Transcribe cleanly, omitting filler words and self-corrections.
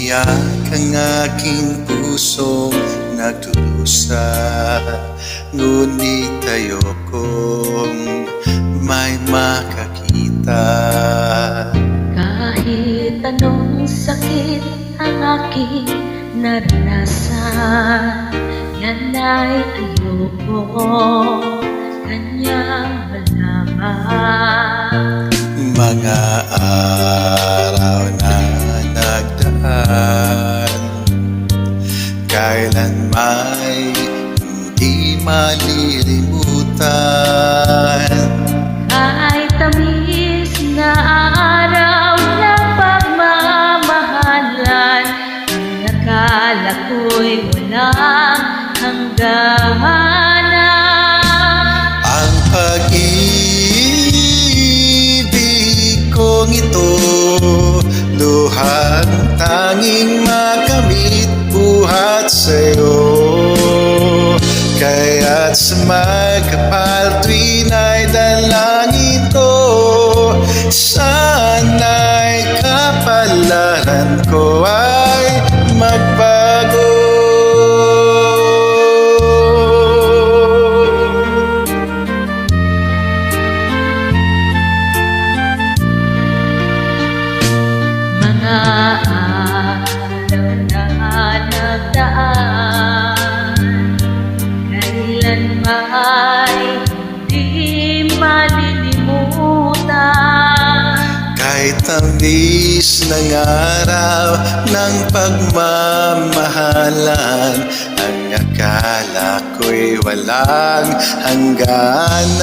Umiyak ang aking pusong nagdurusa, ngunit ayokong may makakita. Kahit anong sakit ang aking naranasan, yan ay ayoko kanyang malaman. Mga araw na nagdaan, kailan may hindi malilimutan. Kahit tamis na araw na pagmamahalan, ang akala ko'y walang hangganan. Ang pag-ibig kong ito, luhang tanging makamit buhat sa'yo. Kaya't sa magkapal tuwin ay dalangin ko, sana'y kapalaran ko ay magbago. Mga araw na nagdaan, kailan may di malilimutan. Kahit tamis ng araw ng pagmamahalan, ang akala ko'y walang hangganan.